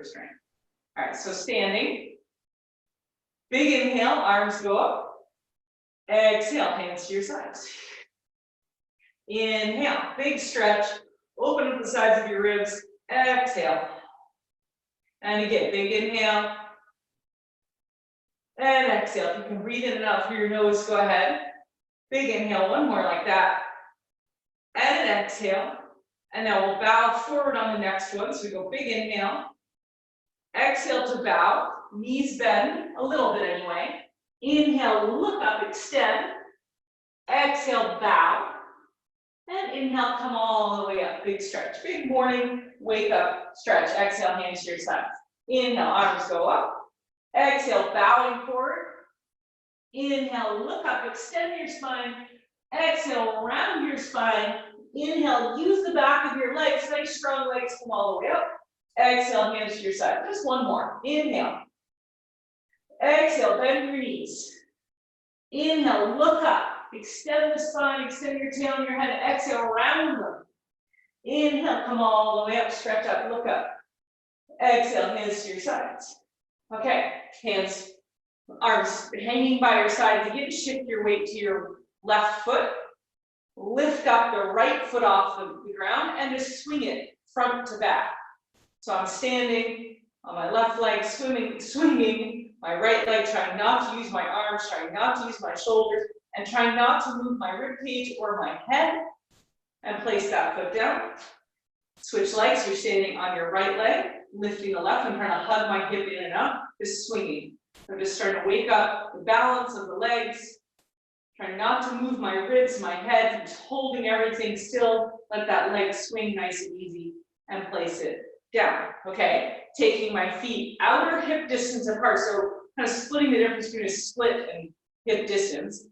strength. All right, so standing. Big inhale, arms go up. Exhale, hands to your sides. Inhale, big stretch. Open up the sides of your ribs. Exhale. And again, big inhale. And exhale. If you can breathe in and out through your nose, go ahead. Big inhale, one more like that. And an exhale. And now we'll bow forward on the next one. So we go big inhale. Exhale to bow. Knees bend, a little bit anyway. Inhale, look up, extend. Exhale, bow. And inhale, come all the way up. Big stretch. Big morning, wake up, stretch. Exhale, hands to your sides. Inhale, arms go up. Exhale, bowing forward. Inhale, look up, extend your spine. Exhale, round your spine. Inhale, use the back of your legs. Nice strong legs, come all the way up. Exhale, hands to your side. Just one more. Inhale. Exhale, bend your knees. Inhale, look up. Extend the spine, extend your tail and your head. Exhale, round them. Inhale, come all the way up, stretch up, look up. Exhale, hands to your sides. Okay, hands, arms hanging by your sides. Again, shift your weight to your left foot. Lift up the right foot off the ground and just swing it front to back. So I'm standing on my left leg, swinging my right leg, trying not to use my arms, trying not to use my shoulders, and trying not to move my rib cage or my head. And place that foot down. Switch legs, you're standing on your right leg, lifting the left. I'm trying to hug my hip in and up, just swinging. I'm just starting to wake up the balance of the legs, trying not to move my ribs, my head, just holding everything still. Let that leg swing nice and easy and place it down. Okay, taking my feet outer hip distance apart. So kind of splitting the difference between a split and hip distance.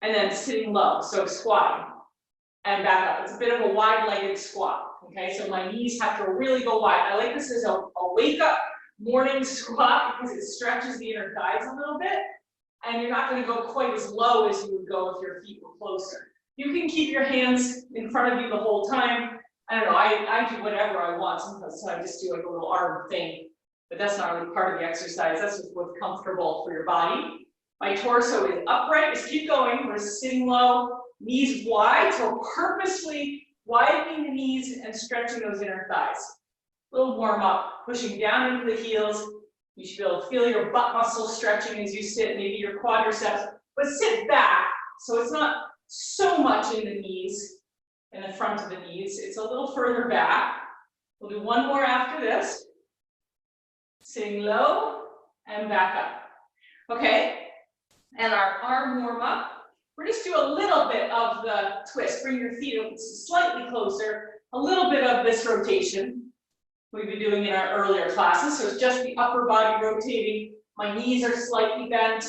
And then sitting low, so squatting. And back up. It's a bit of a wide-legged squat. Okay, so my knees have to really go wide. I like this as a wake up morning squat because it stretches the inner thighs a little bit. And you're not going to go quite as low as you would go if your feet were closer. You can keep your hands in front of you the whole time. I don't know, I do whatever I want. Sometimes I just do like a little arm thing, but that's not really part of the exercise. That's just what's comfortable for your body. My torso is upright. Just keep going. We're sitting low. Knees wide, so purposely widening the knees and stretching those inner thighs. A little warm up, pushing down into the heels. You should be able to feel your butt muscle stretching as you sit, maybe your quadriceps, but sit back. So it's not so much in the knees, in the front of the knees. It's a little further back. We'll do one more after this. Sitting low and back up. Okay, and our arm warm up. We're just do a little bit of the twist. Bring your feet slightly closer. A little bit of this rotation we've been doing in our earlier classes. So it's just the upper body rotating. My knees are slightly bent.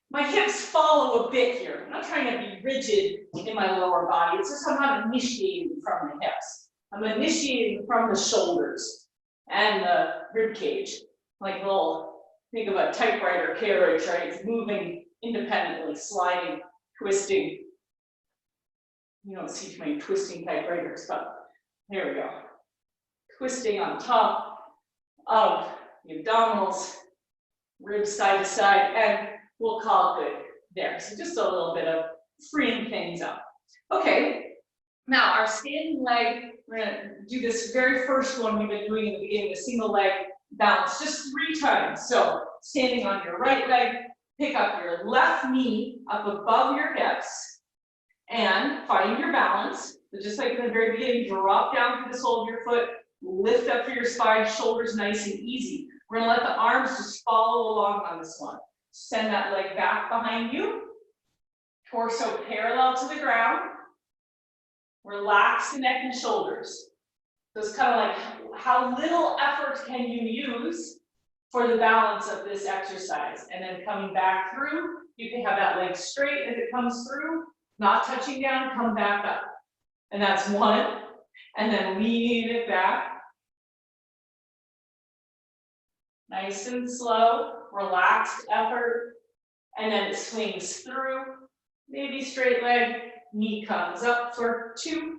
My hips follow a bit here. I'm not trying to be rigid in my lower body. It's just I'm not initiating from the hips. I'm initiating from the shoulders and the rib cage. Like a little, think of a typewriter carriage, right? It's moving independently, sliding, twisting. You don't see too many twisting typewriters, but there we go. Twisting on top of the abdominals, ribs side to side, and we'll call it good there. So just a little bit of freeing things up. Okay, now our standing leg, we're gonna do this very first one we've been doing in the beginning, the single leg balance, just 3 times. So standing on your right leg, pick up your left knee up above your hips and find your balance. So just like in the very beginning, drop down through the sole of your foot, lift up through your spine, shoulders nice and easy. We're gonna let the arms just follow along on this one. Send that leg back behind you. Torso parallel to the ground. Relax the neck and shoulders. So it's kind of like how little effort can you use for the balance of this exercise. And then coming back through, you can have that leg straight as it comes through, not touching down, come back up. And that's 1. And then lean it back. Nice and slow, relaxed effort. And then it swings through, maybe straight leg, knee comes up for 2.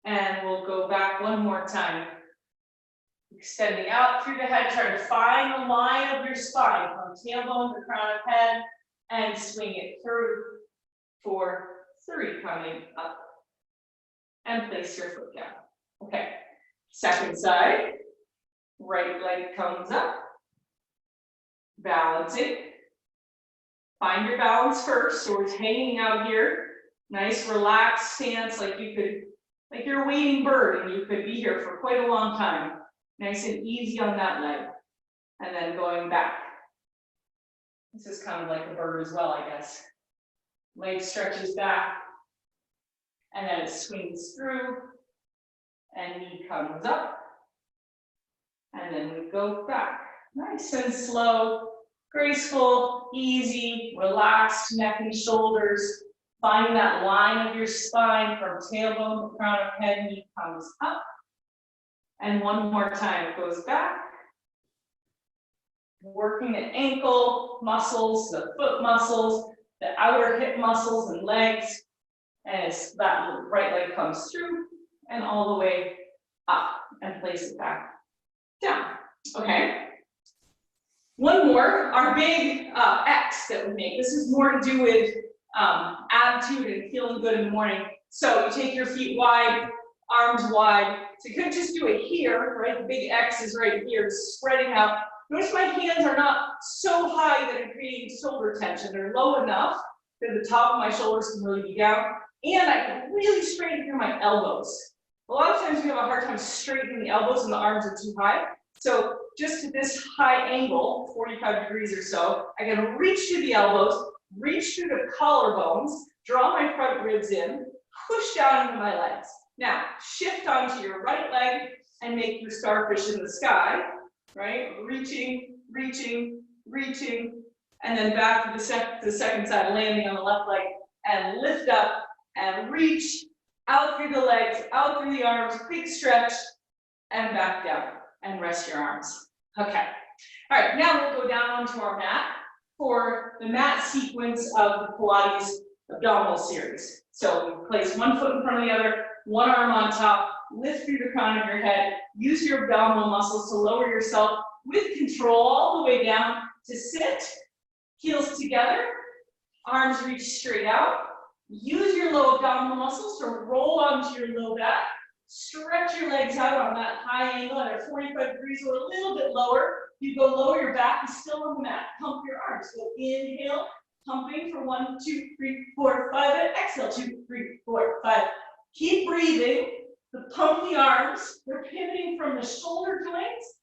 And we'll go back one more time. Extending out through the head, try to find the line of your spine from tailbone to crown of head and swing it through for 3, coming up. And place your foot down. Okay, second side, right leg comes up, balancing. Find your balance first, so we're hanging out here. Nice relaxed stance, like you're a waiting bird and you could be here for quite a long time. Nice and easy on that leg. And then going back. This is kind of like a bird as well, I guess. Leg stretches back. And then it swings through. And knee comes up. And then we go back. Nice and slow, graceful, easy, relaxed neck and shoulders. Find that line of your spine from tailbone to crown of head, knee comes up. And one more time, it goes back. Working the ankle muscles, the foot muscles, the outer hip muscles and legs. And it's that right leg comes through and all the way up and place it back down. Okay. One more, our big X that we make. This is more to do with attitude and feeling good in the morning. So you take your feet wide, arms wide. So you could just do it here, right? The big X is right here, spreading out. Notice my hands are not so high that I'm creating shoulder tension. They're low enough that the top of my shoulders can really be down. And I can really straighten through my elbows. A lot of times we have a hard time straightening the elbows and the arms are too high. So just at this high angle, 45 degrees or so, I can reach through the elbows, reach through the collarbones, draw my front ribs in, push down into my legs. Now, shift onto your right leg and make your starfish in the sky, right? Reaching, reaching, reaching, and then back to the second side, landing on the left leg, and lift up and reach out through the legs, out through the arms, big stretch, and back down, and rest your arms. Okay. All right, now we'll go down onto our mat for the mat sequence of the Pilates abdominal series. So we place one foot in front of the other, one arm on top, lift through the crown of your head, use your abdominal muscles to lower yourself with control all the way down to sit, heels together, arms reach straight out. Use your low abdominal muscles to roll onto your low back. Stretch your legs out on that high angle at 45 degrees or a little bit lower. You go lower your back, is still on the mat. Pump your arms. So inhale, pumping for 1, 2, 3, 4, 5, and exhale, 2, 3, 4, 5. Keep breathing. Pump the arms. We're pivoting from the shoulder joints.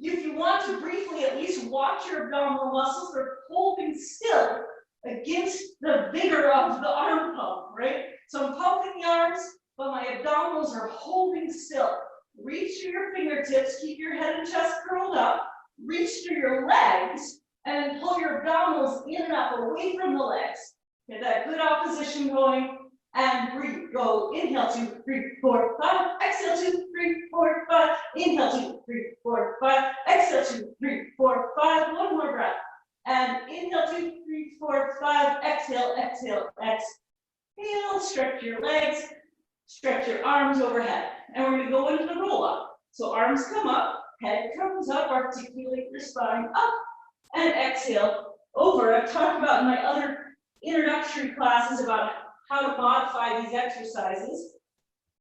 If you want to briefly at least watch your abdominal muscles, they're holding still against the vigor of the arm pump, right? So I'm pumping the arms, but my abdominals are holding still. Reach through your fingertips, keep your head and chest curled up, reach through your legs, and then pull your abdominals in and up away from the legs. Get that good opposition going, and breathe. Go, inhale, 2, 3, 4, 5, exhale, 2, 3, 4, 5, inhale, 2, 3, 4, 5, exhale, 2, 3, 4, 5, one more breath. And inhale, 2, 3, 4, 5, exhale, exhale, exhale, stretch your legs, stretch your arms overhead. And we're gonna go into the roll up. So arms come up, head comes up, articulate your spine up, and exhale over. I've talked about in my other introductory classes about how to modify these exercises.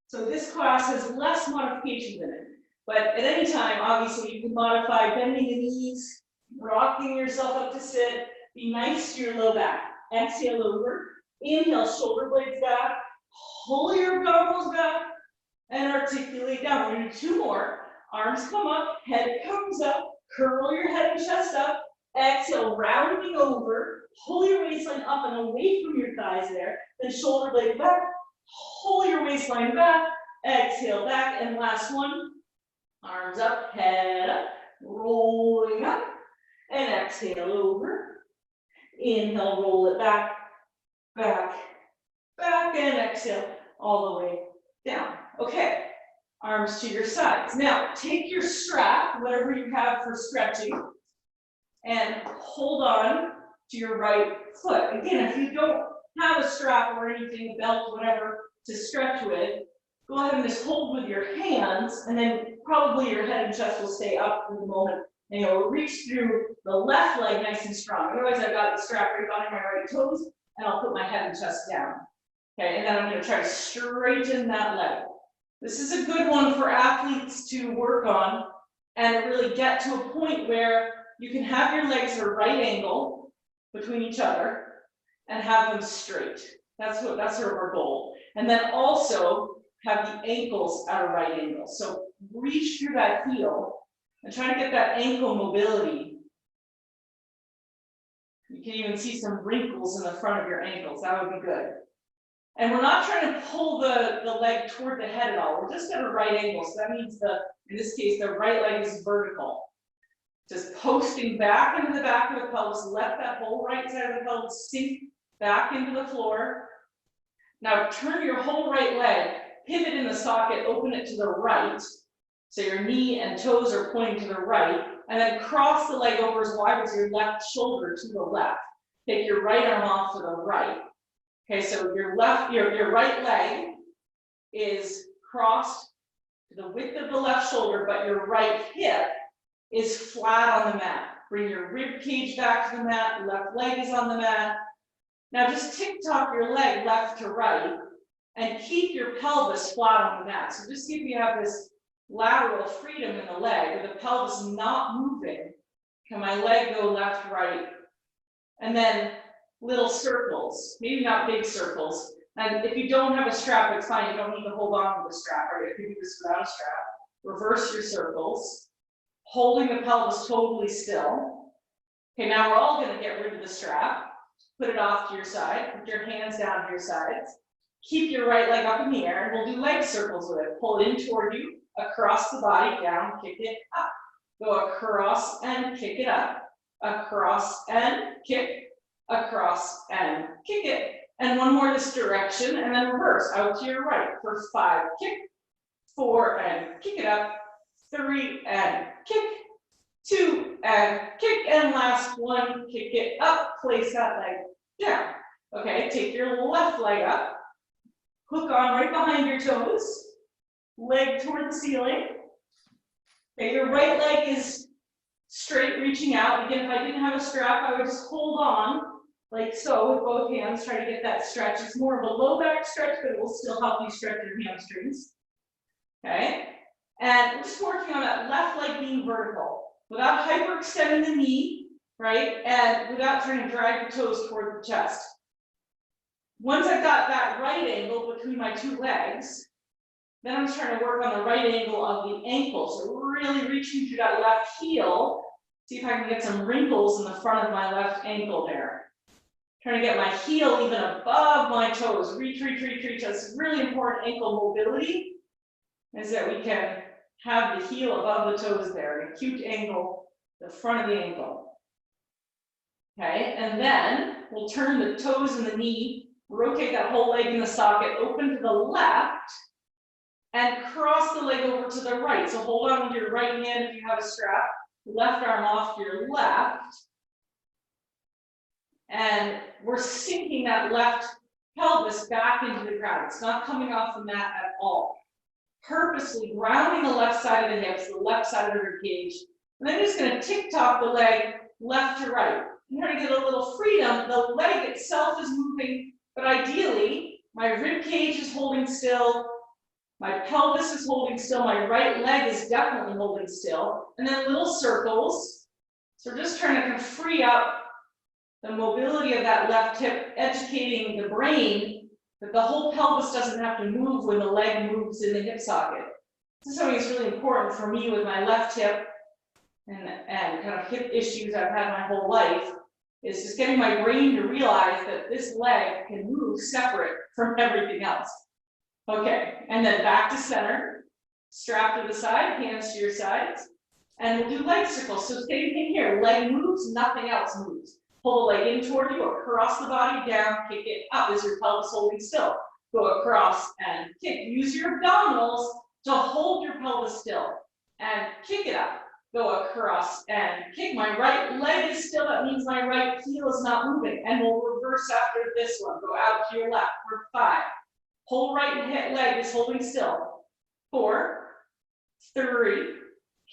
So this class has less modifications in it. But at any time, obviously, you can modify bending the knees, rocking yourself up to sit, be nice to your low back. Exhale over, inhale, shoulder blades back, pull your abdominals back, and articulate down. We're gonna do 2 more. Arms come up, head comes up, curl your head and chest up, exhale, rounding over, pull your waistline up and away from your thighs there, then shoulder blade back, pull your waistline back, exhale back, and last one, arms up, head up, rolling up, and exhale over, inhale, roll it back, back, back, and exhale all the way down. Okay, arms to your sides. Now, take your strap, whatever you have for stretching, and hold on to your right foot. Again, if you don't have a strap or anything, a belt, whatever, to stretch with, Go ahead and just hold with your hands, and then probably your head and chest will stay up for the moment. And you'll reach through the left leg nice and strong. Otherwise, I've got the strap right behind my right toes, and I'll put my head and chest down. Okay, and then I'm going to try to straighten that leg. This is a good one for athletes to work on and really get to a point where you can have your legs at a right angle between each other and have them straight. That's sort of our goal. And then also have the ankles at a right angle. So reach through that heel and try to get that ankle mobility. You can even see some wrinkles in the front of your ankles. That would be good. And we're not trying to pull the leg toward the head at all. We're just at a right angle. So that means in this case, the right leg is vertical. Just posting back into the back of the pelvis, let that whole right side of the pelvis sink back into the floor. Now turn your whole right leg, pivot in the socket, open it to the right. So your knee and toes are pointing to the right, and then cross the leg over as wide as your left shoulder to the left. Take your right arm off to the right. Okay, so your right leg is crossed to the width of the left shoulder, but your right hip is flat on the mat. Bring your rib cage back to the mat, left leg is on the mat. Now just tick-tock your leg left to right and keep your pelvis flat on the mat. So just see if you have this lateral freedom in the leg, or the pelvis not moving. Can my leg go left, right? And then little circles, maybe not big circles. And if you don't have a strap, it's fine. You don't need to hold on to the strap, or you can do this without a strap. Reverse your circles, holding the pelvis totally still. Okay, now we're all going to get rid of the strap. Put it off to your side. Put your hands down to your sides. Keep your right leg up in the air, and we'll do leg circles with it. Pull it in toward you, across the body, down, kick it up. Go across and kick it up. Across and kick. Across and kick it. And one more this direction, and then reverse out to your right. For 5, kick. 4 and kick it up. 3 and kick. 2 and kick, and last one, kick it up. Place that leg down. Okay, take your left leg up. Hook on right behind your toes. Leg toward the ceiling. Okay, your right leg is straight, reaching out. Again, if I didn't have a strap, I would just hold on like so with both hands, try to get that stretch. It's more of a low back stretch, but it will still help you stretch your hamstrings. Okay, and we're just working on that left leg being vertical without hyperextending the knee, right? And without trying to drag the toes toward the chest. Once I've got that right angle between my two legs, then I'm trying to work on the right angle of the ankle. So really reaching through that left heel. See if I can get some wrinkles in the front of my left ankle there. Trying to get my heel even above my toes. Reach, reach, reach, reach. That's really important ankle mobility, is that we can have the heel above the toes there, an acute angle, the front of the ankle. Okay, and then we'll turn the toes and the knee, rotate that whole leg in the socket, open to the left, and cross the leg over to the right. So hold on with your right hand if you have a strap, left arm off to your left. And we're sinking that left pelvis back into the ground. It's not coming off the mat at all. Purposely grounding the left side of the hips, the left side of the rib cage. And then just going to tick-tock the leg left to right. I'm trying to get a little freedom. The leg itself is moving, but ideally, my rib cage is holding still. My pelvis is holding still. My right leg is definitely holding still. And then little circles. So we're just trying to kind of free up the mobility of that left hip, educating the brain that the whole pelvis doesn't have to move when the leg moves in the hip socket. This is something that's really important for me with my left hip and kind of hip issues I've had my whole life, is just getting my brain to realize that this leg can move separate from everything else. Okay, and then back to center, strap to the side, hands to your sides, and we'll do leg circles. So same thing here, leg moves, nothing else moves. Pull the leg in toward you, across the body, down, kick it up as your pelvis holding still. Go across and kick. Use your abdominals to hold your pelvis still and kick it up. Go across and kick. My right leg is still, that means my right heel is not moving. And we'll reverse after this one. Go out to your left for 5. Whole right leg is holding still. 4, 3,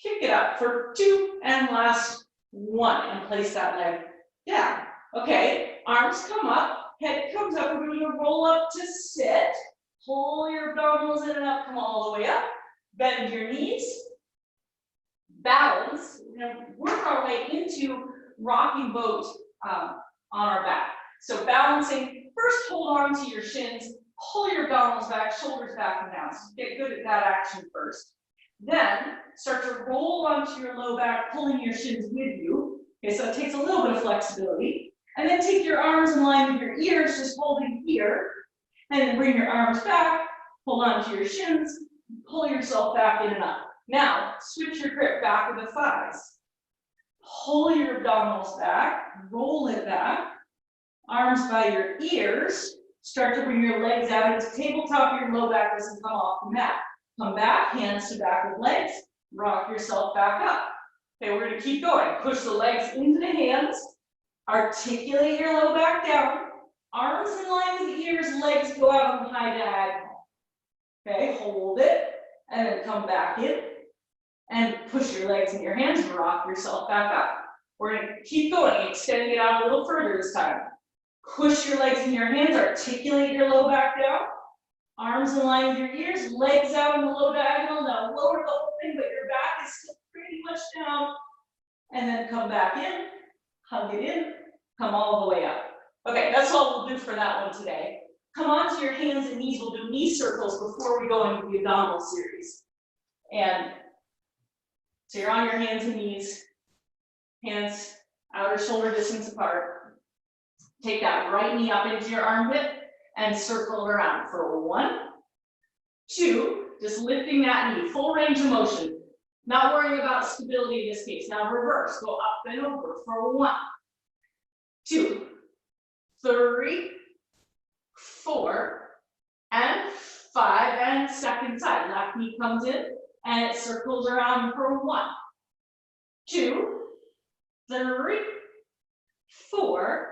kick it up for 2, and last 1, and place that leg down. Okay, arms come up, head comes up. We're doing a roll up to sit. Pull your abdominals in and up, come all the way up. Bend your knees. Balance. We're going to work our way into rocking boat on our back. So balancing, first hold on to your shins, pull your abdominals back, shoulders back and down. So get good at that action first. Then start to roll onto your low back, pulling your shins with you. Okay, so it takes a little bit of flexibility. And then take your arms in line with your ears, just holding here. And then bring your arms back, hold on to your shins, pull yourself back in and up. Now, switch your grip back with the thighs. Pull your abdominals back, roll it back. Arms by your ears. Start to bring your legs out into tabletop. Your low back doesn't come off the mat. Come back, hands to back of legs. Rock yourself back up. Okay, we're going to keep going. Push the legs into the hands. Articulate your low back down. Arms in line with the ears, legs go out on the high diagonal. Okay, hold it, and then come back in. And push your legs in your hands, rock yourself back up. We're going to keep going, extending it out a little further this time. Push your legs in your hands, articulate your low back down. Arms in line with your ears, legs out in the low diagonal. Now lower the whole thing, but your back is still pretty much down. And then come back in, hug it in, come all the way up. Okay, that's all we'll do for that one today. Come onto your hands and knees. We'll do knee circles before we go into the abdominal series. And so you're on your hands and knees, hands outer shoulder distance apart. Take that right knee up into your armpit and circle around for 1, 2, just lifting that knee, full range of motion. Not worrying about stability in this case. Now reverse, go up and over for 1, 2, 3, 4, and 5, and second side. Left knee comes in and it circles around for 1, 2, 3, 4,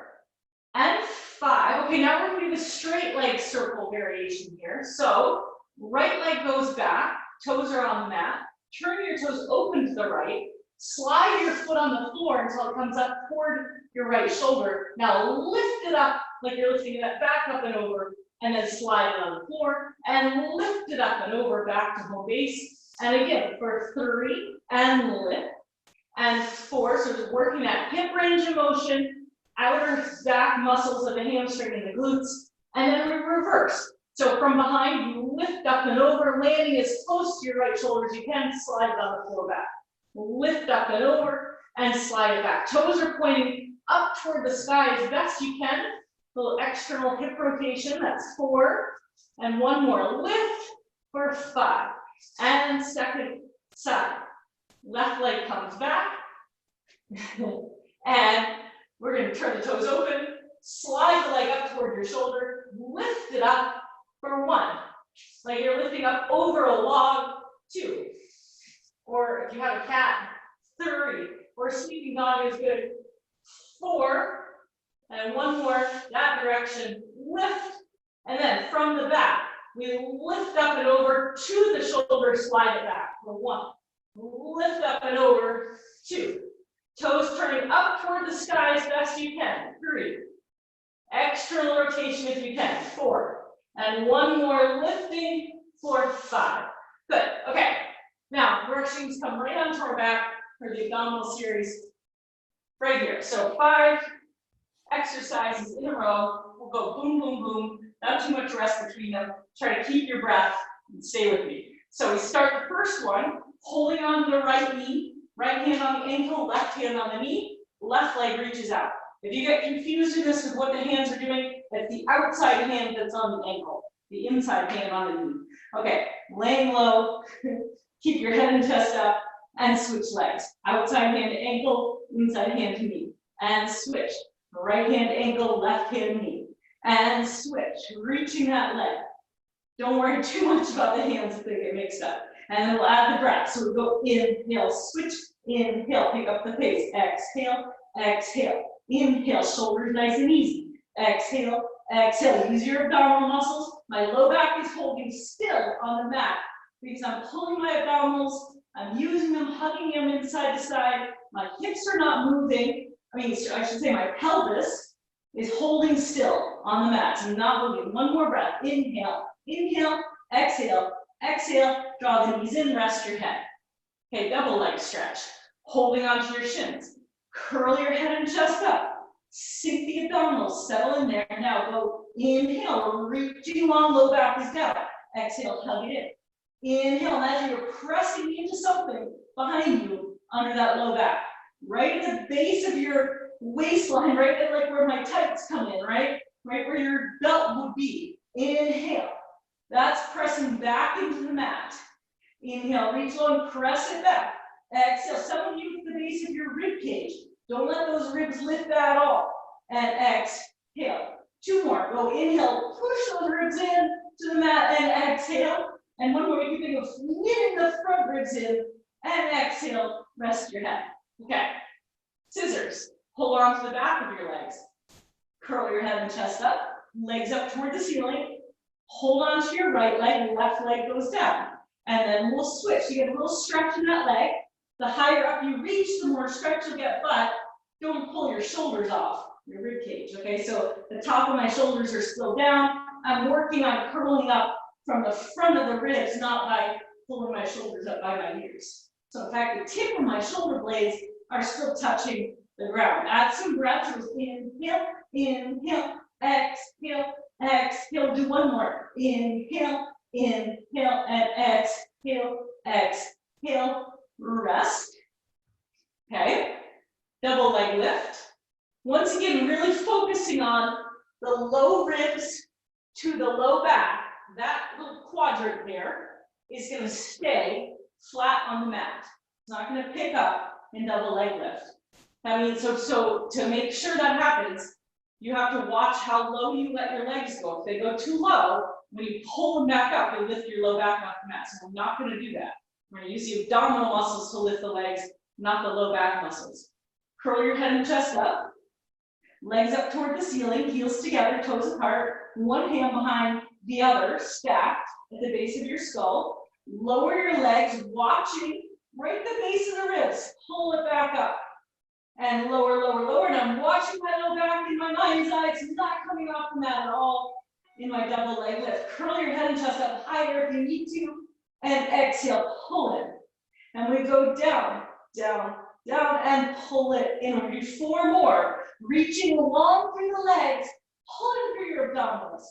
and 5. Okay, now we're going to do the straight leg circle variation here. So right leg goes back, toes are on the mat. Turn your toes open to the right. Slide your foot on the floor until it comes up toward your right shoulder. Now lift it up like you're lifting it back up and over, and then slide it on the floor, and lift it up and over back to home base. And again, for 3, and lift, and 4, so just working that hip range of motion, outer back muscles of the hamstring and the glutes, and then we reverse. So from behind, you lift up and over, landing as close to your right shoulder as you can, slide it on the floor back. Lift up and over, and slide it back. Toes are pointing up toward the sky as best you can. A little external hip rotation, that's 4. And 1 more, lift for 5. And second side. Left leg comes back. And we're going to turn the toes open, slide the leg up toward your shoulder, lift it up for 1. Like you're lifting up over a log, 2. Or if you have a cat, 3. Or sleeping dog is good, 4. And 1 more, that direction, lift. And then from the back, we lift up and over to the shoulder, slide it back for 1. Lift up and over, 2. Toes turning up toward the sky as best you can, 3. External rotation if you can, 4. And 1 more lifting for 5. Good, okay. Now, we're actually going to come right onto our back for the abdominal series right here. So 5 exercises in a row. We'll go boom, boom, boom. Not too much rest between them. Try to keep your breath and stay with me. So we start the first one, holding on to the right knee, right hand on the ankle, left hand on the knee, left leg reaches out. If you get confused in this with what the hands are doing, it's the outside hand that's on the ankle, the inside hand on the knee. Okay, laying low, keep your head and chest up, and switch legs. Outside hand to ankle, inside hand to knee, and switch. Right hand ankle, left hand knee, and switch, reaching that leg. Don't worry too much about the hands if they get mixed up. And then we'll add the breath. So we'll go inhale, switch, inhale, pick up the pace, exhale, exhale, inhale, shoulders nice and easy, exhale, Exhale, use your abdominal muscles. My low back is holding still on the mat because I'm pulling my abdominals, I'm using them, hugging them inside to side. My hips are not moving. I should say my pelvis is holding still on the mat. So I'm not moving. One more breath. Inhale, inhale, exhale, exhale. Draw the knees in, rest your head. Okay, double leg stretch. Holding onto your shins. Curl your head and chest up. Sink the abdominals, settle in there. Now go inhale, reaching long, low back is down. Exhale, hug it in. Inhale, imagine you're pressing into something behind you under that low back. Right at the base of your waistline, right at like where my tights come in, right? Right where your belt would be. Inhale. That's pressing back into the mat. Inhale, reach long, press it back. Exhale, some of you at the base of your rib cage. Don't let those ribs lift at all. And exhale. Two more. Go inhale, push those ribs in to the mat and exhale. And one more, you can think of knitting the front ribs in and exhale, rest your head. Okay. Scissors. Hold on to the back of your legs. Curl your head and chest up. Legs up toward the ceiling. Hold on to your right leg, left leg goes down. And then we'll switch. You get a little stretch in that leg. The higher up you reach, the more stretch you'll get, but don't pull your shoulders off your rib cage, okay? So the top of my shoulders are still down. I'm working on curling up from the front of the ribs, not by pulling my shoulders up by my ears. So in fact, the tip of my shoulder blades are still touching the ground. Add some breath. So inhale, inhale, exhale, exhale. Do one more. Inhale, inhale, and exhale, exhale. Rest. Okay. Double leg lift. Once again, really focusing on the low ribs to the low back. That little quadrant there is going to stay flat on the mat. It's not going to pick up in double leg lift. I mean, so to make sure that happens, you have to watch how low you let your legs go. If they go too low, when you pull them back up, you lift your low back off the mat. So we're not going to do that. We're going to use the abdominal muscles to lift the legs, not the low back muscles. Curl your head and chest up. Legs up toward the ceiling, heels together, toes apart. One hand behind the other, stacked at the base of your skull. Lower your legs, watching right at the base of the ribs. Pull it back up. And lower, lower, lower. And I'm watching my low back in my mind's eye. It's not coming off the mat at all in my double leg lift. Curl your head and chest up higher if you need to. And exhale, pull it. And we go down, down, down, and pull it in. We do four more. Reaching long through the legs, pulling through your abdominals.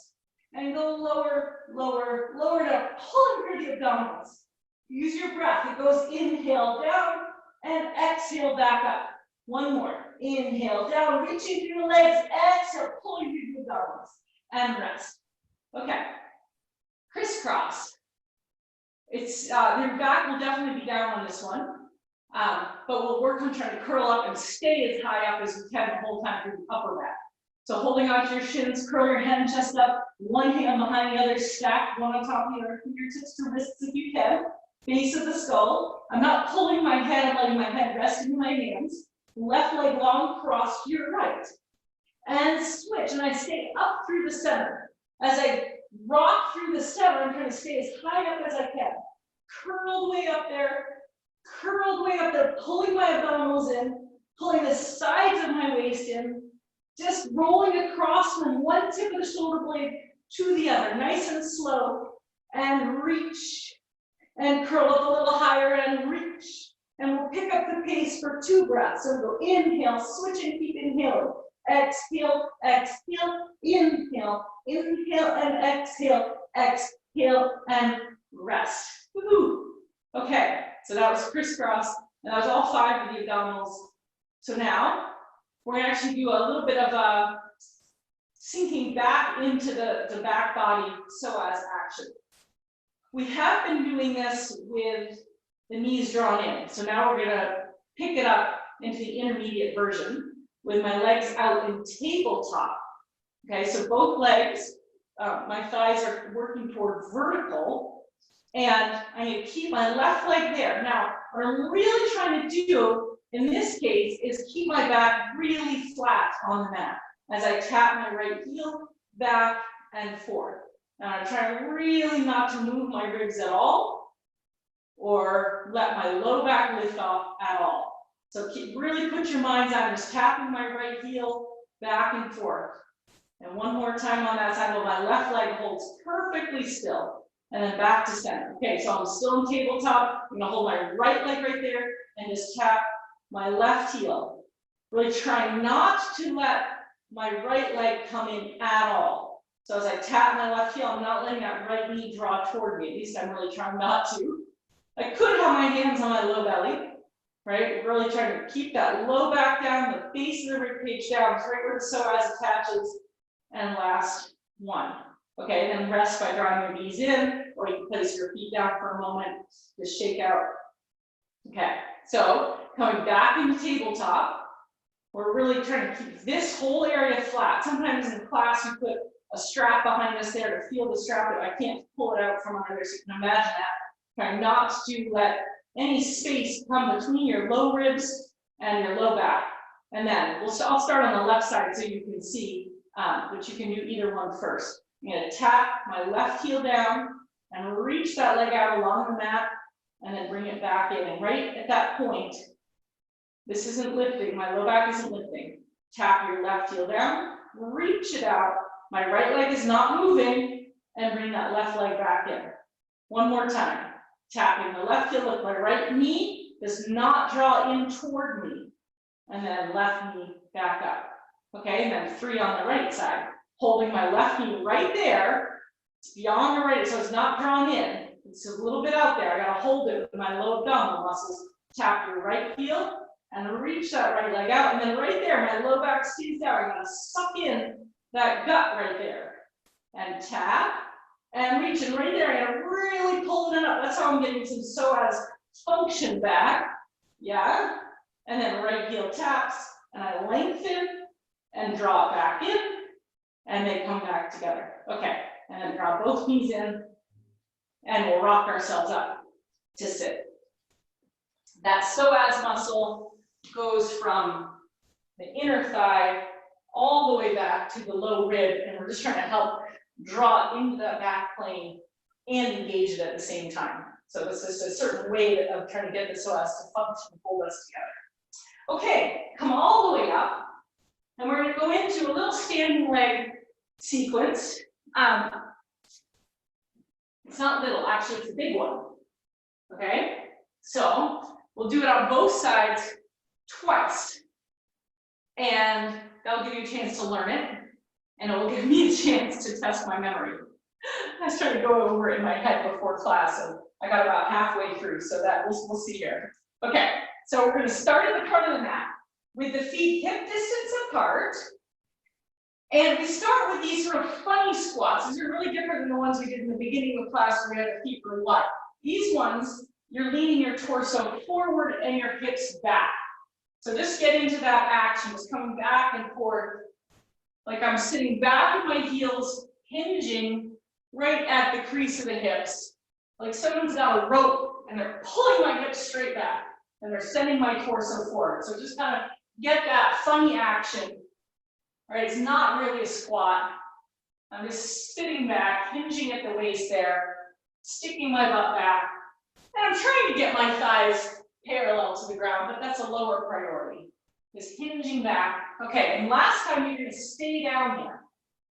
And go lower, lower, lower down, pulling through the abdominals. Use your breath. It goes inhale down and exhale back up. One more. Inhale down, reaching through the legs, exhale, pulling through the abdominals. And rest. Okay. Crisscross. It's your back will definitely be down on this one, but we'll work on trying to curl up and stay as high up as we can the whole time through the upper back. So holding onto your shins, curl your head and chest up, one hand behind the other, stacked one on top of the other, fingertips to wrists if you can, base of the skull. I'm not pulling my head, I'm letting my head rest in my hands. Left leg long, cross to your right. And switch, and I stay up through the center. As I rock through the center, I'm trying to stay as high up as I can. Curled way up there, pulling my abdominals in, pulling the sides of my waist in, just rolling across from one tip of the shoulder blade to the other, nice and slow, and reach, and curl up a little higher and reach. And we'll pick up the pace for 2 breaths. So we'll go inhale, switch and keep inhaling. Exhale, exhale, inhale, inhale and exhale, exhale and rest. Woo-hoo. Okay, so that was crisscross, and that was all 5 of the abdominals. So now we're gonna actually do a little bit of a sinking back into the back body psoas action. We have been doing this with the knees drawn in. So now we're gonna pick it up into the intermediate version with my legs out in tabletop. Okay, so both legs, my thighs are working toward vertical, and I'm gonna keep my left leg there. Now, what I'm really trying to do in this case is keep my back really flat on the mat. As I tap my right heel, back, and forth. Now I'm trying really not to move my ribs at all, or let my low back lift off at all. So really put your minds on just tapping my right heel back and forth. And one more time on that side, while my left leg holds perfectly still. And then back to center. Okay, so I'm still in tabletop. I'm gonna hold my right leg right there and just tap my left heel. Really trying not to let my right leg come in at all. So as I tap my left heel, I'm not letting that right knee draw toward me. At least I'm really trying not to. I could have my hands on my low belly, right? Really trying to keep that low back down, the base of the rib cage down, right where the psoas attaches. And last one. Okay, then rest by drawing your knees in, or you can place your feet down for a moment, just shake out. Okay, so coming back into tabletop, we're really trying to keep this whole area flat. Sometimes in class you put a strap behind us there to feel the strap, but I can't pull it out from under, so you can imagine that. Try not to let any space come between your low ribs and your low back. And then I'll start on the left side so you can see, but you can do either one first. I'm going to tap my left heel down and reach that leg out along the mat and then bring it back in. And right at that point, this isn't lifting, my low back isn't lifting. Tap your left heel down, reach it out. My right leg is not moving, and bring that left leg back in. One more time. Tapping the left heel, look, my right knee does not draw in toward me. And then left knee back up. Okay, and then 3 on the right side. Holding my left knee right there. It's beyond the right, so it's not drawn in. It's a little bit out there. I gotta hold it with my low abdominal muscles. Tap your right heel and reach that right leg out. And then right there, my low back stays down. I'm gonna suck in that gut right there. And tap and reach. And right there, I'm gonna really pull it up. That's how I'm getting some psoas function back. Yeah. And then right heel taps, and I lengthen and draw it back in, and they come back together. Okay, and then draw both knees in, and we'll rock ourselves up to sit. That psoas muscle goes from the inner thigh all the way back to the low rib, and we're just trying to help draw it into that back plane and engage it at the same time. So this is a certain way of trying to get the psoas to function and hold us together. Okay, come all the way up, and we're going to go into a little standing leg sequence. It's not little, actually, it's a big one. Okay, so we'll do it on both sides twice, and that'll give you a chance to learn it, and it will give me a chance to test my memory. I was trying to go over it in my head before class, and I got about halfway through, so that we'll see here. Okay. So we're going to start at the front of the mat with the feet hip distance apart. And we start with these sort of funny squats. These are really different than the ones we did in the beginning of class where we had the feet really wide. These ones, you're leaning your torso forward and your hips back. So just get into that action, just coming back and forth. Like I'm sitting back with my heels hinging right at the crease of the hips. Like someone's got a rope and they're pulling my hips straight back. And they're sending my torso forward. So just kind of get that funny action. All right, it's not really a squat. I'm just sitting back, hinging at the waist there, sticking my butt back. And I'm trying to get my thighs parallel to the ground, but that's a lower priority. Just hinging back. Okay, and last time you're going to stay down here.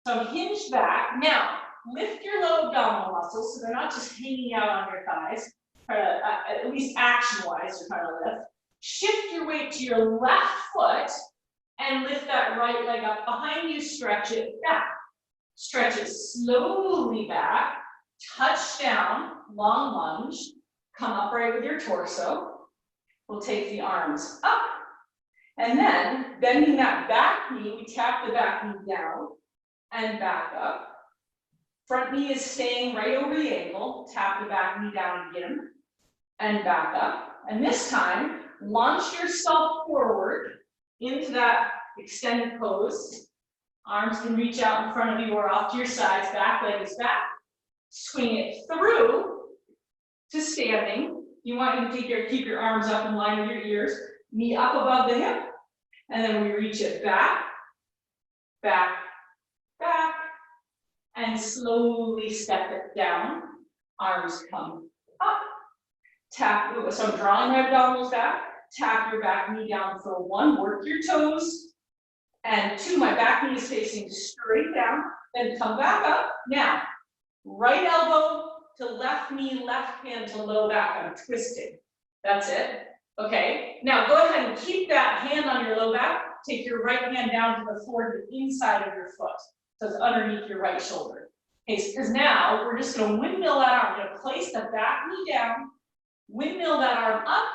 So I'm hinged back. Now, lift your low abdominal muscles so they're not just hanging out on your thighs. At least action-wise, you're trying to lift. Shift your weight to your left foot and lift that right leg up behind you, stretch it back. Stretch it slowly back, touch down, long lunge, come upright with your torso. We'll take the arms up, and then bending that back knee, we tap the back knee down and back up. Front knee is staying right over the ankle, tap the back knee down again, and back up. And this time, launch yourself forward into that extended pose. Arms can reach out in front of you or off to your sides, back leg is back. Swing it through to standing. You want to keep your arms up in line with your ears, knee up above the hip, and then we reach it back, back, back, and slowly step it down. Arms come up. Tap, so I'm drawing my abdominals back. Tap your back knee down for 1, work your toes. And 2, my back knee is facing straight down, then come back up. Now, right elbow to left knee, left hand to low back, I'm twisting. That's it. Okay, now go ahead and keep that hand on your low back. Take your right hand down to the floor to the inside of your foot. So it's underneath your right shoulder. Okay, because now we're just gonna windmill that arm. We're gonna place the back knee down, windmill that arm up,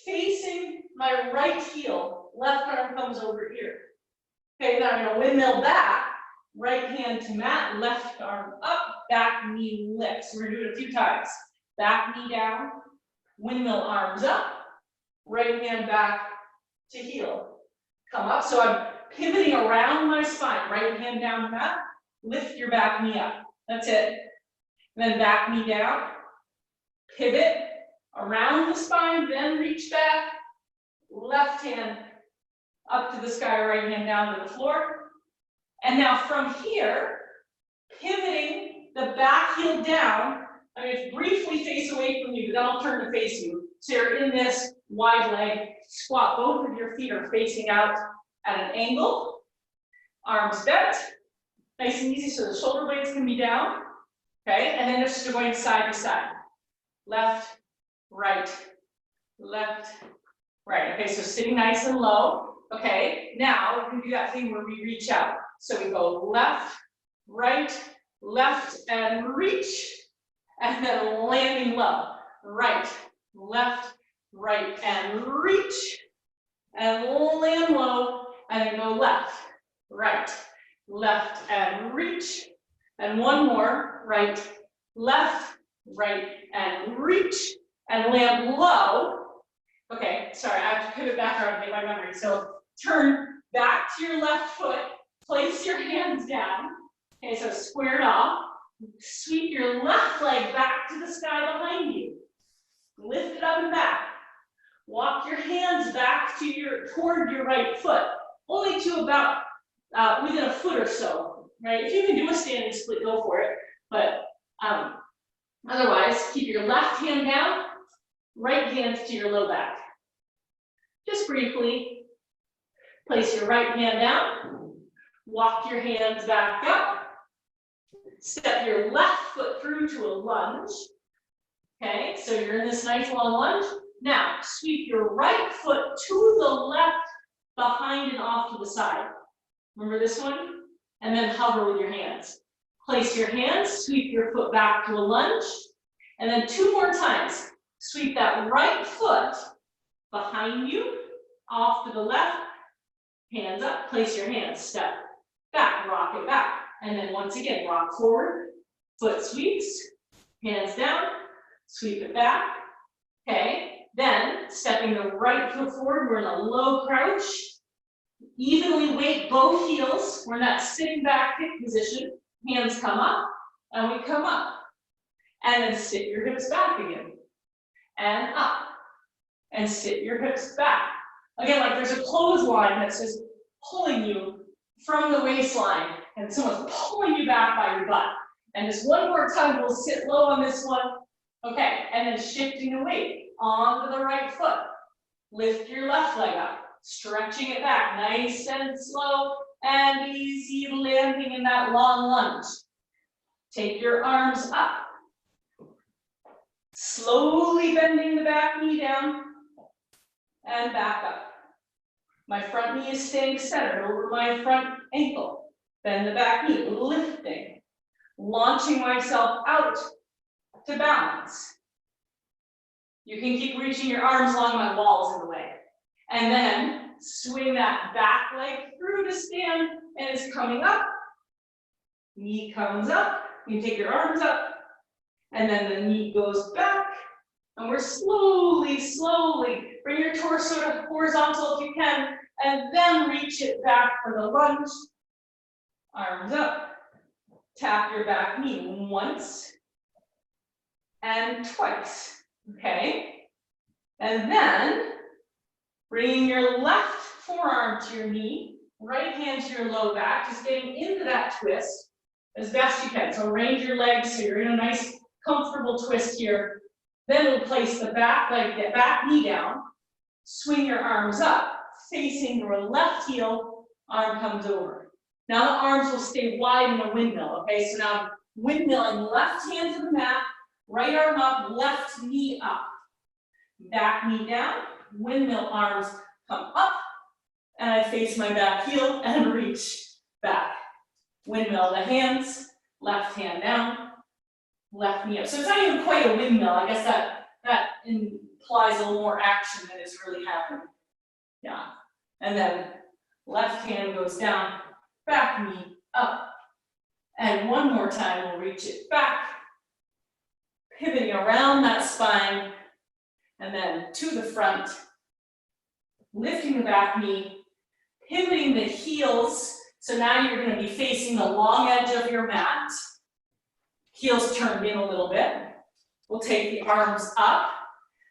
facing my right heel. Left arm comes over here. Okay, now I'm gonna windmill back, right hand to mat, left arm up, back knee lifts. We're gonna do it a few times. Back knee down, windmill arms up, right hand back to heel. Come up, so I'm pivoting around my spine, right hand down mat, lift your back knee up. That's it. And then back knee down, pivot around the spine, then reach back, left hand up to the sky, right hand down to the floor. And now from here, pivoting the back heel down, I'm going to briefly face away from you, but then I'll turn to face you. So you're in this wide leg squat. Both of your feet are facing out at an angle. Arms bent. Nice and easy, so the shoulder blades can be down. Okay, and then just going side to side. Left, right, left, right. Okay, so sitting nice and low. Okay, now we can do that thing where we reach out. So we go left, right, left, and reach. And then landing low. Right, left, right, and reach. And land low. And then go left, right, left, and reach. And one more, right, left, right, and reach. And land low. Okay, sorry, I have to pivot back around to make my memory. So turn back to your left foot, place your hands down. Okay, so squared off. Sweep your left leg back to the sky behind you. Lift it up and back. Walk your hands back to toward your right foot, only to about within a foot or so, right? If you can do a standing split, go for it. But otherwise, keep your left hand down, right hand to your low back. Just briefly, place your right hand down, walk your hands back up. Step your left foot through to a lunge. Okay, so you're in this nice long lunge. Now, sweep your right foot to the left, behind and off to the side. Remember this one? And then hover with your hands. Place your hands, sweep your foot back to a lunge. And then 2 more times. Sweep that right foot behind you, off to the left. Hands up, place your hands, step back, rock it back. And then once again, rock forward, foot sweeps, hands down, sweep it back. Okay, then stepping the right foot forward, we're in a low crouch. Evenly weight both heels. We're not sitting back hip position. Hands come up, and we come up. And then sit your hips back again. And up. And sit your hips back. Again, like there's a clothesline that's just pulling you from the waistline. And someone's pulling you back by your butt. And just one more time, we'll sit low on this one. Okay, and then shifting the weight onto the right foot. Lift your left leg up, stretching it back, nice and slow and easy, landing in that long lunge. Take your arms up. Slowly bending the back knee down and back up. My front knee is staying centered over my front ankle. Bend the back knee, lifting, launching myself out to balance. You can keep reaching your arms long, my wall's in the way. And then swing that back leg through to stand, and it's coming up. Knee comes up, you take your arms up, and then the knee goes back. And we're slowly bring your torso to horizontal if you can, and then reach it back for the lunge. Arms up. Tap your back knee once and twice. Okay? And then bringing your left forearm to your knee, right hand to your low back, just getting into that twist. as best you can. So arrange your legs so you're in a nice, comfortable twist here. Then we'll place the back leg, the back knee down, swing your arms up, facing your left heel, arm comes over. Now the arms will stay wide in a windmill, okay? So now windmilling, left hand to the mat, right arm up, left knee up. Back knee down, windmill arms come up, and I face my back heel and reach back. Windmill the hands, left hand down, left knee up. So it's not even quite a windmill. I guess that implies a little more action than is really happening. Yeah. And then left hand goes down, back knee up. And one more time, we'll reach it back, pivoting around that spine, and then to the front, lifting the back knee, pivoting the heels. So now you're going to be facing the long edge of your mat. Heels turned in a little bit. We'll take the arms up.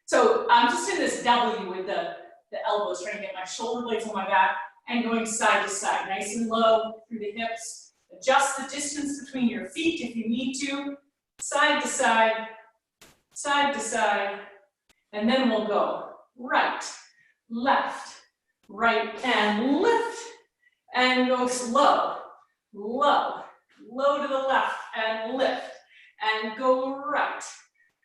So I'm just in this W with the elbows, trying to get my shoulder blades on my back and going side to side, nice and low through the hips. Adjust the distance between your feet if you need to. Side to side, side to side. And then we'll go right, left, right, and lift. And go slow, low, low to the left, and lift. And go right,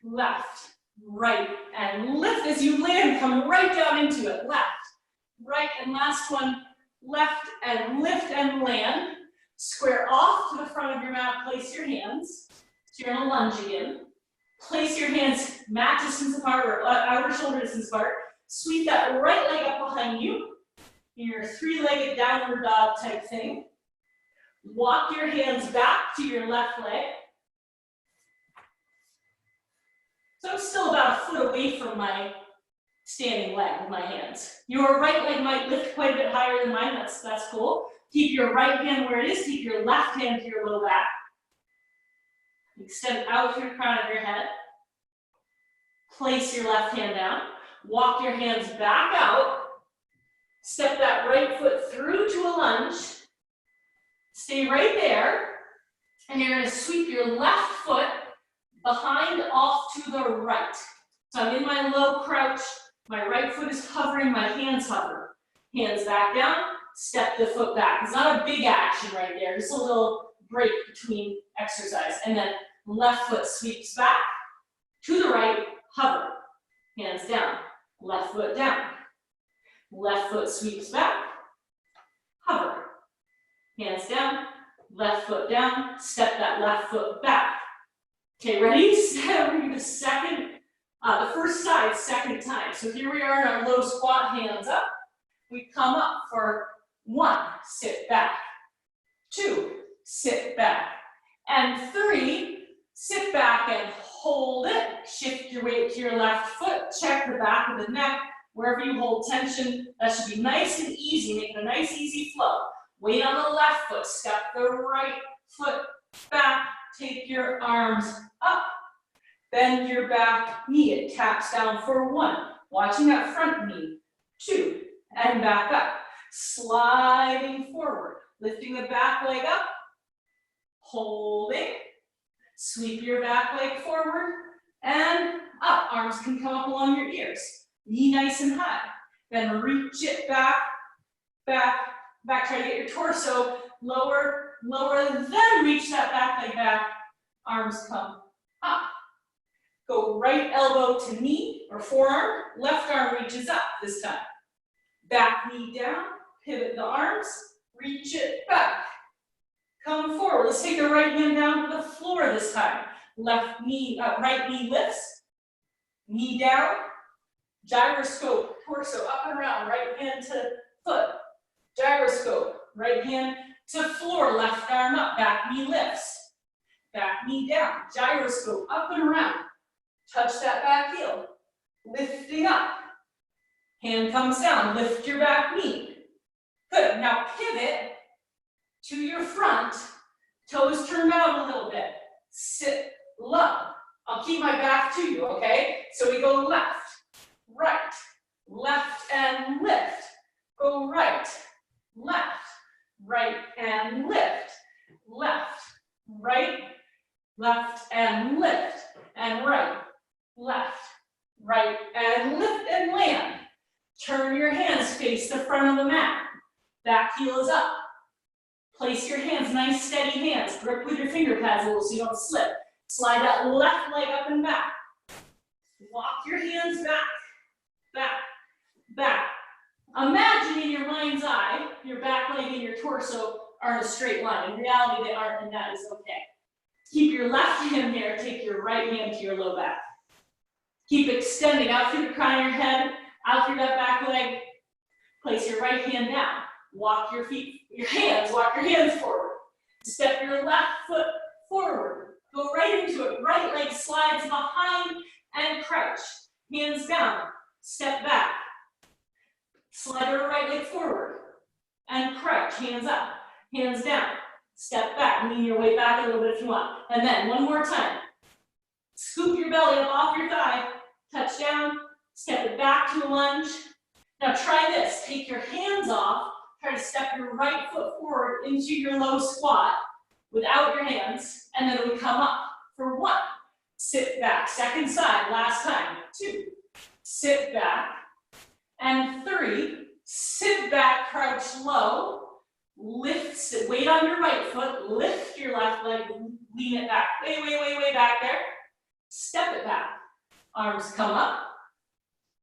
left, right, and lift. As you land, come right down into it. Left, right, and last one, left, and lift and land. Square off to the front of your mat, place your hands. So you're in a lunge again. Place your hands mat distance apart or outer shoulder distance apart. Sweep that right leg up behind you. Your three-legged downward dog type thing. Walk your hands back to your left leg. So I'm still about a foot away from my standing leg with my hands. Your right leg might lift quite a bit higher than mine, that's cool. Keep your right hand where it is, keep your left hand to your low back. Extend out through the crown of your head. Place your left hand down. Walk your hands back out. Step that right foot through to a lunge. Stay right there. And you're going to sweep your left foot behind off to the right. So I'm in my low crouch. My right foot is hovering, my hands hover. Hands back down, step the foot back. It's not a big action right there, just a little break between exercise. And then left foot sweeps back, to the right, hover. Hands down, left foot down. Left foot sweeps back, hover. Hands down, left foot down, step that left foot back. Okay, ready? We're gonna do the second, the first side, second time. So here we are in our low squat, hands up. We come up for 1, sit back. 2, sit back. And 3, sit back and hold it. Shift your weight to your left foot. Check the back of the neck. Wherever you hold tension, that should be nice and easy, making a nice, easy flow. Weight on the left foot. Step the right foot back. Take your arms up. Bend your back knee. It taps down for 1. Watching that front knee. 2, and back up. Sliding forward. Lifting the back leg up. Holding. Sweep your back leg forward and up. Arms can come up along your ears. Knee nice and high. Then reach it back, back, back. Try to get your torso lower, lower, then reach that back leg back. Arms come up. Go right elbow to knee or forearm. Left arm reaches up this time. Back knee down. Pivot the arms. Reach it back. Come forward. Let's take the right hand down to the floor this time. Left knee, right knee lifts. Knee down. Gyroscope, torso up and around. Right hand to foot. Gyroscope. Right hand to floor. Left arm up. Back knee lifts. Back knee down. Gyroscope up and around. Touch that back heel. Lifting up. Hand comes down. Lift your back knee. Good. Now pivot to your front, toes turned out a little bit. Sit low. I'll keep my back to you, okay? So we go left, right, left and lift. Go right, left, right and lift. Left, right, left, and lift, and right, left, right, and lift and land. Turn your hands, face the front of the mat. Back heel is up. Place your hands, nice steady hands. Grip with your finger pads a little so you don't slip. Slide that left leg up and back. Walk your hands back, back, back. Imagine in your mind's eye, your back leg and your torso are in a straight line. In reality, they aren't, and that is okay. Keep your left hand there, take your right hand to your low back. Keep extending out through the crown of your head, out through that back leg. Place your right hand down. Walk your feet, walk your hands forward. Step your left foot forward. Go right into it. Right leg slides behind and crouch. Hands down. Step back. Slide your right leg forward and crouch. Hands up. Hands down. Step back. Lean your way back a little bit if you want. And then one more time. Scoop your belly up off your thigh. Touch down. Step it back to a lunge. Now try this. Take your hands off. Try to step your right foot forward into your low squat without your hands, and then we come up for 1. Sit back, second side, last time. 2, sit back, and 3, sit back, crouch low, lift, weight on your right foot, lift your left leg, lean it back, way back there. Step it back, arms come up.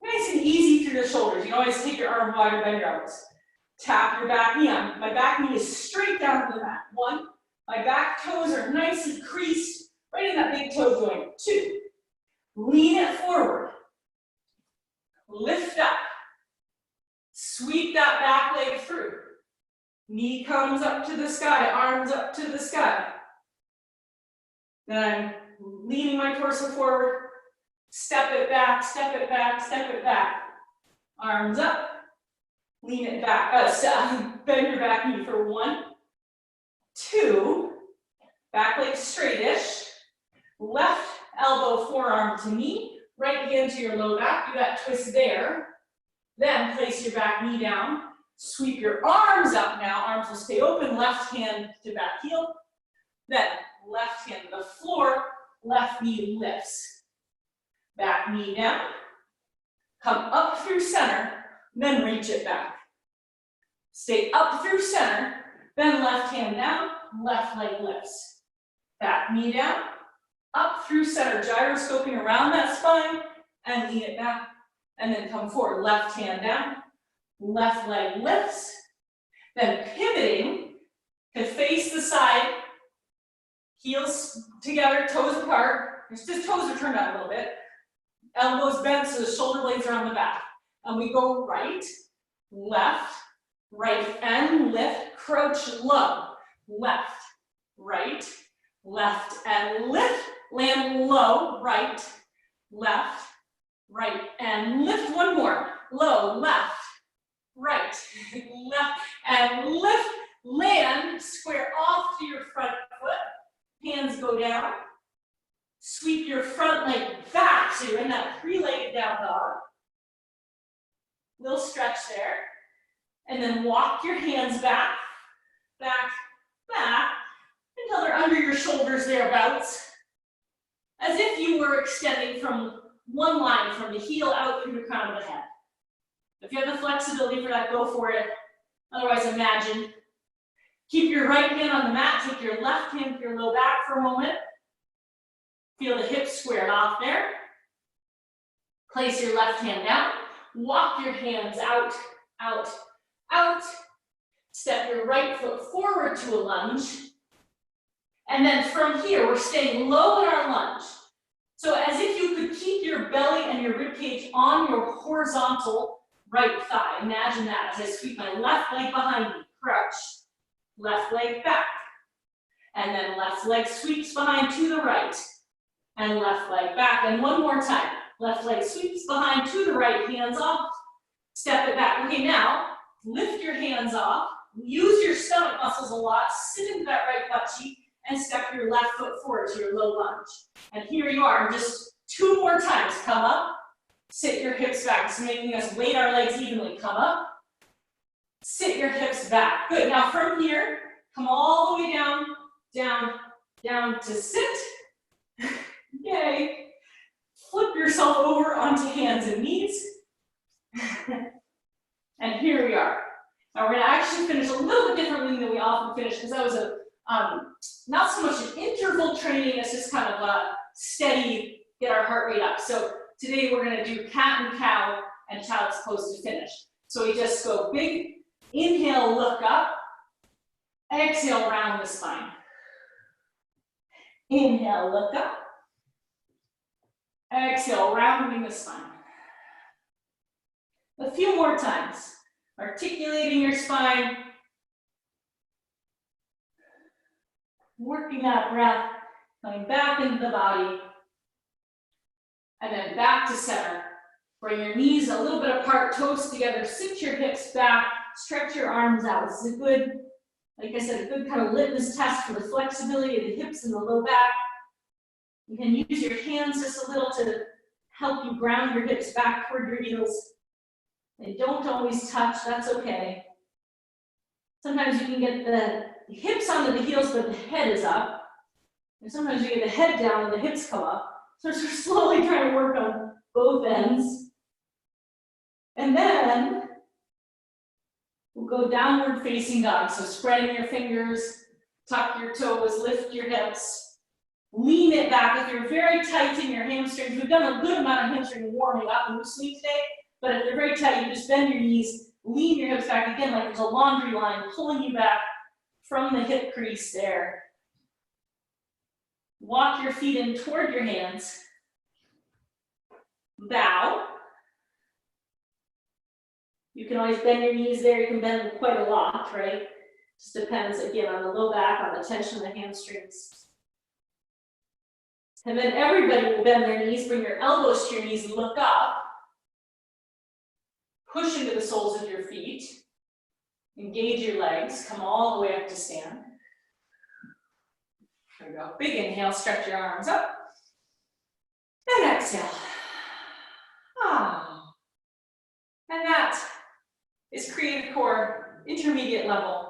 Nice and easy through the shoulders. You can always take your arm wider, bend your elbows. Tap your back knee on. My back knee is straight down to the mat. 1, my back toes are nice and creased, right in that big toe joint. 2, lean it forward. Lift up. Sweep that back leg through. Knee comes up to the sky, arms up to the sky. Then I'm leaning my torso forward. Step it back, step it back, step it back. Arms up. Lean it back, bend your back knee for 1, 2, back leg straightish, left elbow, forearm to knee, right hand to your low back, do that twist there, then place your back knee down, sweep your arms up now, arms will stay open, left hand to back heel, then left hand to the floor, left knee lifts, back knee down, come up through center, then reach it back. Stay up through center, then left hand down, left leg lifts. Back knee down, up through center, gyroscoping around that spine, and lean it back, and then come forward. Left hand down, left leg lifts, then pivoting to face the side, heels together, toes apart. Just toes are turned out a little bit. Elbows bent so the shoulder blades are on the back. And we go right, left, right, and lift, crouch low, left, right, left, and lift, land low, right, left, right, and lift. 1 more, low, left, right, left, and lift, land, square off to your front foot, hands go down, sweep your front leg back, so you're in that 3-legged down dog. Little stretch there. And then walk your hands back, back, back, until they're under your shoulders thereabouts. As if you were extending from one line, from the heel out through the crown of the head. If you have the flexibility for that, go for it. Otherwise, imagine. Keep your right hand on the mat, take your left hand to your low back for a moment. Feel the hips squared off there. Place your left hand down. Walk your hands out, out, out. Step your right foot forward to a lunge. And then from here, we're staying low in our lunge. So as if you could keep your belly and your ribcage on your horizontal right thigh. Imagine that as I sweep my left leg behind me, crouch. Left leg back. And then left leg sweeps behind to the right. And left leg back. And 1 more time. Left leg sweeps behind to the right, hands off. Step it back. Okay, now lift your hands off. Use your stomach muscles a lot. Sit into that right butt cheek and step your left foot forward to your low lunge. And here you are. Just 2 more times. Come up. Sit your hips back. So making us weight our legs evenly. Come up. Sit your hips back. Good. Now from here, come all the way down, down, down to sit. Yay. Flip yourself over onto hands and knees. And here we are. Now we're gonna actually finish a little bit differently than we often finish, because that was a not so much an interval training as just kind of a steady, get our heart rate up. So today we're gonna do cat and cow and child's pose to finish. So we just go big, inhale, look up, exhale, round the spine. Inhale, look up, exhale, rounding the spine. A few more times, articulating your spine, working that breath, coming back into the body, and then back to center. Bring your knees a little bit apart, toes together, sit your hips back, stretch your arms out. This is a good, like I said, a good kind of litmus test for the flexibility of the hips and the low back. You can use your hands just a little to help you ground your hips back toward your heels. They don't always touch, that's okay. Sometimes you can get the hips onto the heels, but the head is up. And sometimes you get the head down and the hips come up. So we're slowly trying to work on both ends. And then we'll go downward facing dog. So spreading your fingers, tuck your toes, lift your hips, lean it back. If you're very tight in your hamstrings, we've done a good amount of hamstring warming up and loosely today. But if they're very tight, you just bend your knees, lean your hips back again, like there's a laundry line pulling you back from the hip crease there. Walk your feet in toward your hands. Bow. You can always bend your knees there. You can bend them quite a lot, right? Just depends, again, on the low back, on the tension of the hamstrings. And then everybody will bend their knees. Bring your elbows to your knees, look up. Push into the soles of your feet. Engage your legs. Come all the way up to stand. There we go. Big inhale, stretch your arms up. And exhale. Ah. And that is creative core, intermediate level.